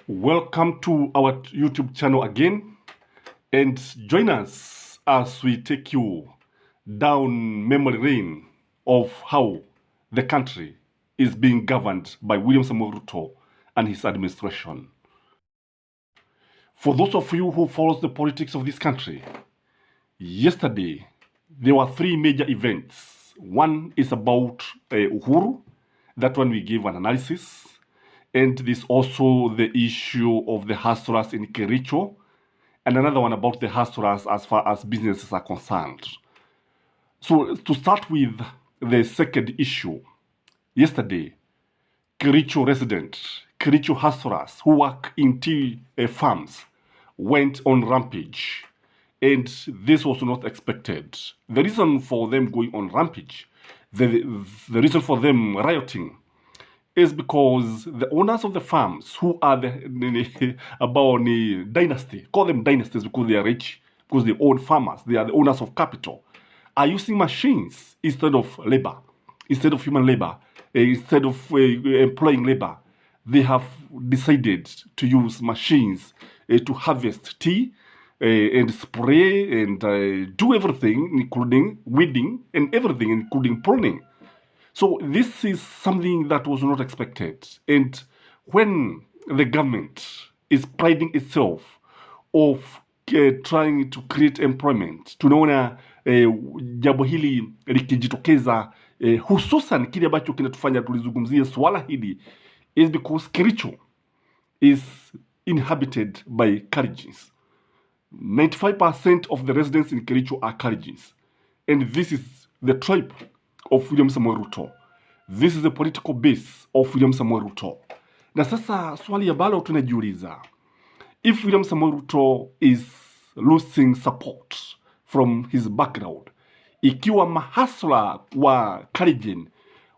Welcome to our YouTube channel again, and join us as we take you down memory lane of how the country is being governed by William Samoei Ruto and his administration. For those of you who follow the politics of this country, yesterday there were three major events. One is about Uhuru. That one we gave an analysis. And there's also the issue of the Mahaslas in Kericho, and another one about the Mahaslas as far as businesses are concerned. So to start with the second issue, yesterday, Kericho resident, Kericho Mahaslas who work in tea farms went on rampage, and this was not expected. The reason for them going on rampage, the reason for them rioting, is because the owners of the farms, who are the about the dynasty, call them dynasties because they are rich, because they own farmers, they are the owners of capital, are using machines instead of labor, instead of human labor, instead of employing labor. They have decided to use machines to harvest tea and spray and do everything, including weeding and everything, including pruning. So this is something that was not expected. And when the government is priding itself of trying to create employment, tunaona jambo hili likijitokeza hususan kile ambacho kinatufanya tulizungumzie swala hili is because Kericho is inhabited by Kalenjins. 95% of the residents in Kericho are Kalenjins. And this is the tribe of William Samoei Ruto. This is the political base of William Samoei Ruto. Na sasa swali ambalo tunajiuliza, if William Samoei Ruto is losing support from his background, ikiwa mahasla wa Kalenjin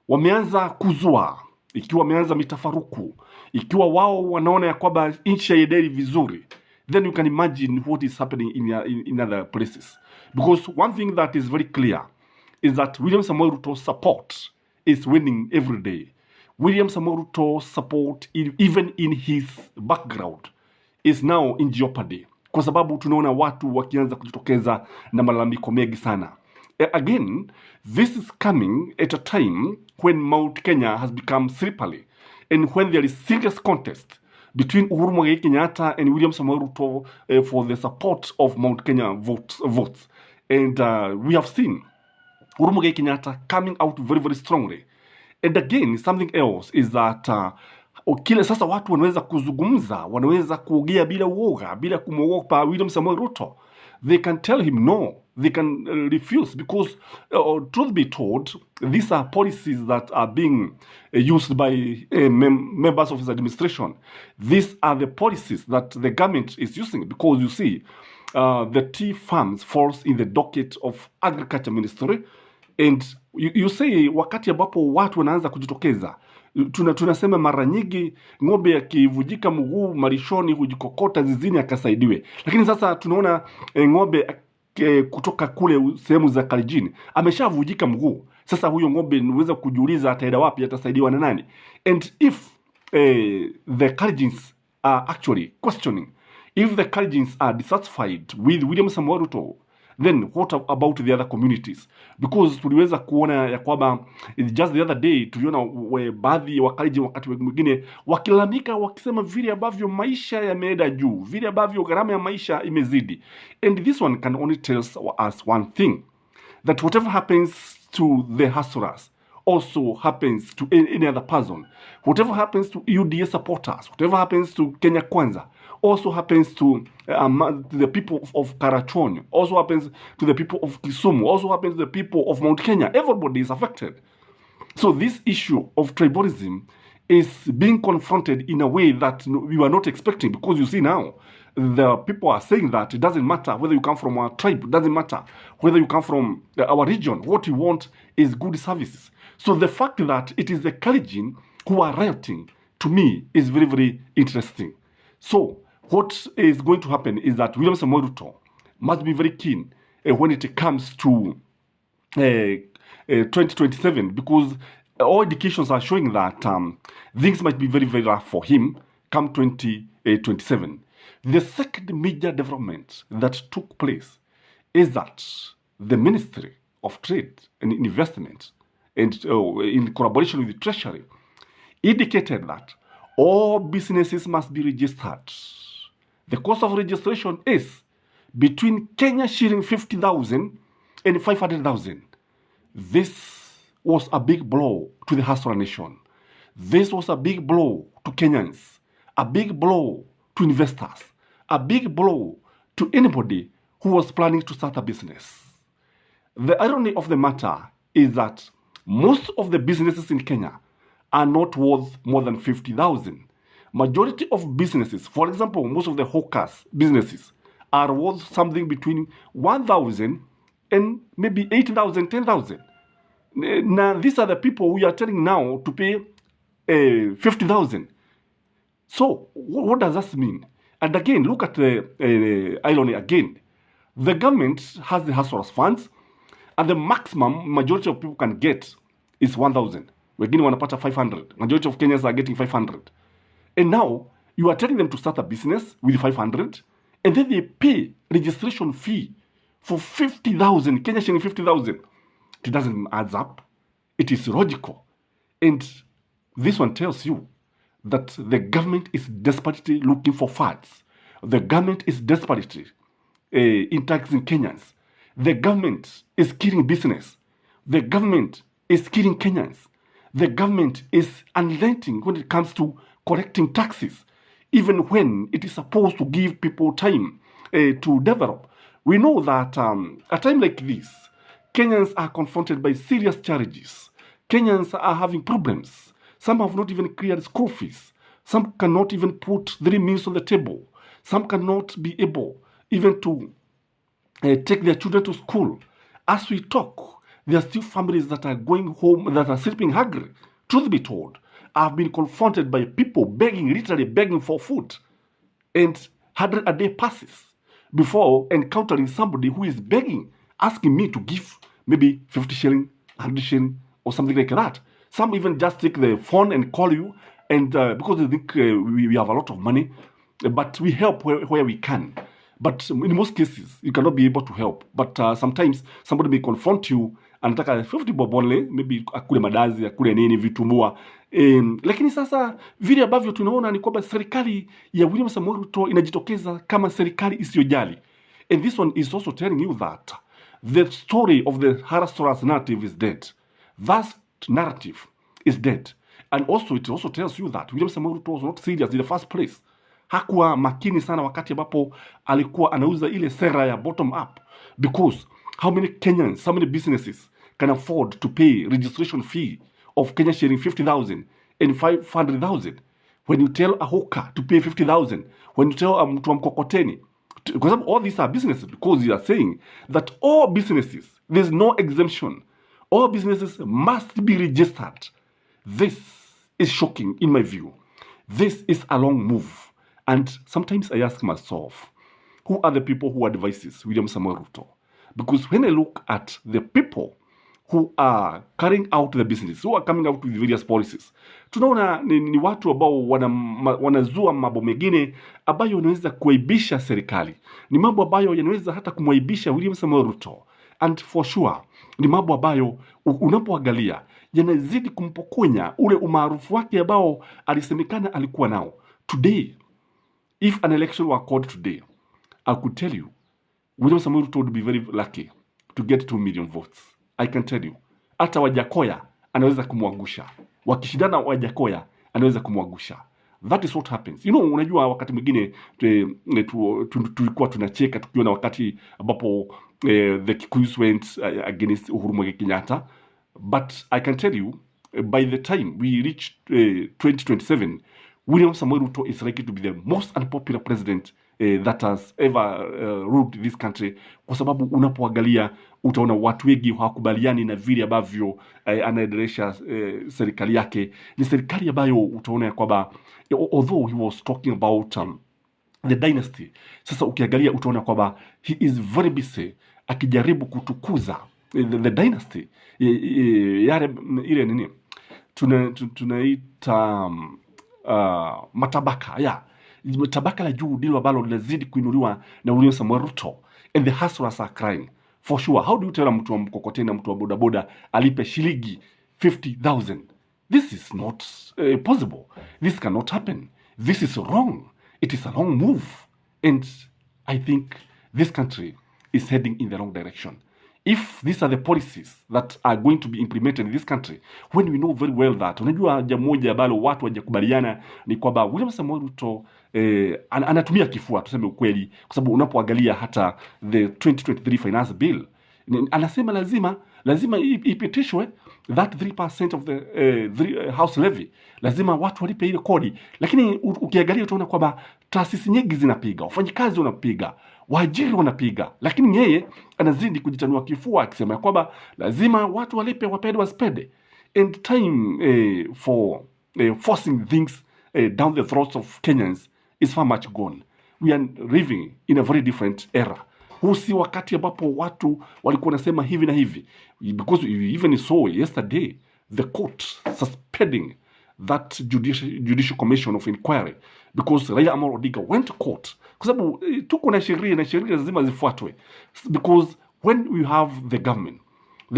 wameanza kuzua, ikiwa wameanza mitafaruku, ikiwa wao wanaona ya kwamba nchi haiendelei vizuri, then you can imagine what is happening in other places. Because one thing that is very clear is that William Samoei Ruto's support is winning every day. William Samoei Ruto's support, even in his background, is now in jeopardy. Kwa sababu tunaona watu wakianza kujitokeza na malalamiko mengi sana. Again, this is coming at a time when Mount Kenya has become slippery, and when there is serious contest between Uhuru Muigai Kenyatta and William Samoei Ruto for the support of Mount Kenya votes. And we have seen Uhuru Muigai Kenyatta coming out very, very strongly. And again, something else is that kile sasa watu wanaweza kuzungumza, wanaweza kuongea bila uoga, bila kumwogopa William Samoei Ruto. They can tell him no, they can refuse, because truth be told, these are policies that are being used by members of his administration. These are the policies that the government is using, because you see, the tea farms falls in the docket of Agriculture Ministry. And you say wakati ambapo watu wanaanza kujitokeza, tunasema mara nyingi ng'ombe akivujika mguu malishoni hujikokota zizini akasaidiwe. Lakini sasa tunaona ng'ombe kutoka kule sehemu za Kalenjin ameshavujika mguu. Sasa huyo ng'ombe niweza kujiuliza ataenda wapi, atasaidiwa na nani? And if the Kalenjins are actually questioning, if the Kalenjins are dissatisfied with William Samoei Ruto, then what about the other communities? Because tuliweza kuona ya kwamba just the other day tuliona baadhi ya Wakalenjin wakati mwingine wakilalamika wakisema vile ambavyo maisha yameenda juu, vile ambavyo gharama ya maisha imezidi. And this one can only tell us one thing, that whatever happens to the Mahaslas also happens to any other person. Whatever happens to UDA supporters, whatever happens to Kenya Kwanza, also happens to the people of Kericho, also happens to the people of Kisumu, also happens to the people of Mount Kenya. Everybody is affected. So this issue of tribalism is being confronted in a way that we were not expecting, because you see now, the people are saying that it doesn't matter whether you come from our tribe, it doesn't matter whether you come from our region. What you want is good services. So the fact that it is the Kalenjin who are rioting, to me, is very, very interesting. So what is going to happen is that William Samoei Ruto must be very keen when it comes to 2027, because all indications are showing that things might be very, very rough for him come 2027. 27. The second major development that took place is that the Ministry of Trade and Investment, and in collaboration with the Treasury, indicated that all businesses must be registered. The cost of registration is between Kenya shilling 50,000 and 500,000. This was a big blow to the hustler nation. This was a big blow to Kenyans, a big blow to investors, a big blow to anybody who was planning to start a business. The irony of the matter is that most of the businesses in Kenya are not worth more than 50,000. Majority of businesses, for example, most of the hawkers businesses are worth something between 1,000 and maybe 8,000, 10,000. Now, these are the people we are telling now to pay 50,000. So, what does that mean? And again, look at the irony again. The government has the hustlers funds, and the maximum majority of people can get is 1,000. Wengine wanapata 500. Majority of Kenyans are getting 500. And now, you are telling them to start a business with 500, and then they pay registration fee for 50,000, Kenya shilling 50,000. It doesn't add up. It is logical. And this one tells you that the government is desperately looking for funds. The government is desperately taxing Kenyans. The government is killing business. The government is killing Kenyans. The government is unrelenting when it comes to collecting taxes, even when it is supposed to give people time to develop. We know that at a time like this, Kenyans are confronted by serious challenges. Kenyans are having problems. Some have not even cleared school fees. Some cannot even put 3 meals on the table. Some cannot be able even to take their children to school. As we talk, there are still families that are going home, that are sleeping hungry. Truth be told, I've been confronted by people begging, literally begging for food. And 100 a day passes before encountering somebody who is begging, asking me to give maybe 50 shilling, 100 shilling, or something like that. Some even just take the phone and call you, and because they think we have a lot of money, but we help where we can. But in most cases, you cannot be able to help. But sometimes somebody may confront you, anataka 50 bob only, maybe akule madazi, akule nini, vitumbua. Lakini sasa vile ambavyo tunaona ni kwamba serikali ya William Samoei Ruto inajitokeza kama serikali isiyojali. And this one is also telling you that the story of the hustlers narrative is dead. That narrative is dead. And also it also tells you that William Samoei Ruto was not serious in the first place. Hakuwa makini sana wakati ambapo alikuwa anauza ile sera ya bottom up, because how many Kenyans, how many businesses can afford to pay registration fee of Kenya shilling 50,000 and 500,000? When you tell a hawker to pay 50,000, when you tell mtu wa mkokoteni, because all these are businesses, because you are saying that all businesses, there's no exemption. All businesses must be registered. This is shocking in my view. This is a long move. And sometimes I ask myself, who are the people who advises William Samoei Ruto? Because when I look at the people who are carrying out the business, who are coming out with various policies, tunaona ni watu ambao wanazua mambo mengine ambayo yanaweza kuaibisha serikali. Ni mambo ambayo yanaweza hata kumwaibisha William Samoei Ruto. And for sure, ni mambo ambayo unapoangalia yanazidi kumpokonya ule umaarufu wake ambao alisemekana alikuwa nao. Today, if an election were called today, I could tell you, William Samoei Ruto would be very lucky to get 2 million votes. I can tell you. Hata Wajakoya anaweza kumwangusha. Wakishindana Wajakoya anaweza kumwangusha. That is what happens. You know, unajua wakati mwingine tulikuwa tunacheka tukiona wakati ambapo the Kikuyus went against Uhuru Muigai Kenyatta. But I can tell you, by the time we reach 2027, William Samoei Ruto is likely to be the most unpopular president that has ever ruled this country, kwa sababu unapoangalia utaona watu wengi hawakubaliani na vile ambavyo anaendelesha serikali yake. Ni serikali ambayo utaona kwamba although he was talking about the dynasty, sasa ukiangalia utaona kwamba he is very busy akijaribu kutukuza the dynasty yale ile nini tunaita matabaka ya tabaka la juu ndilo ambalo linazidi kuinuliwa na William Samoei Ruto, and the hustlers are crying for sure. How do you tell mtu wa mkokoteni na mtu wa bodaboda alipe shilingi 50,000? This is not possible. This cannot happen. This is wrong. It is a wrong move, and I think this country is heading in the wrong direction. If these are the policies that are going to be implemented in this country, when we know very well that, unajua jambo moja ambalo watu hawajakubaliana ni kwamba William Samoei Ruto anatumia kifua, tuseme ukweli, kwa sababu unapoangalia hata the 2023 finance bill anasema lazima ipitishwe that 3% of the house levy, lazima watu walipe ile kodi. Lakini ukiangalia utaona kwamba taasisi nyingi zinapiga, wafanyikazi wanapiga, waajiri wanapiga, lakini yeye anazidi kujitanua kifua akisema kwamba lazima watu walipe, wapende wasipende. And time for forcing things down the throats of Kenyans is far much gone. We are living in a very different era. Huu si wakati ambapo watu walikuwa nasema hivi na hivi, because we even saw yesterday the court suspending that judicial commission of inquiry because Raila Amolo Odinga went to court, kwa sababu tuko na sheria na sheria lazima zifuatwe, because when we have the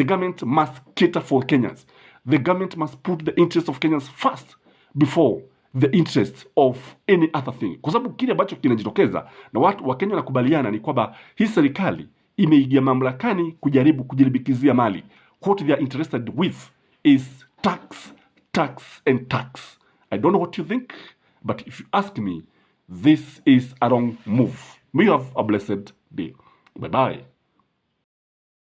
government must cater for Kenyans. The government must put the interest of Kenyans first before the interest of any other thing. Kwa sababu kile ambacho kinajitokeza na watu wa Kenya wanakubaliana ni kwamba hii serikali imeingia mamlakani kujaribu kujilibikizia mali. What they are interested with is tax and tax. I don't know what you think, but if you ask me, this is a wrong move. May you have a blessed day. Bye-bye.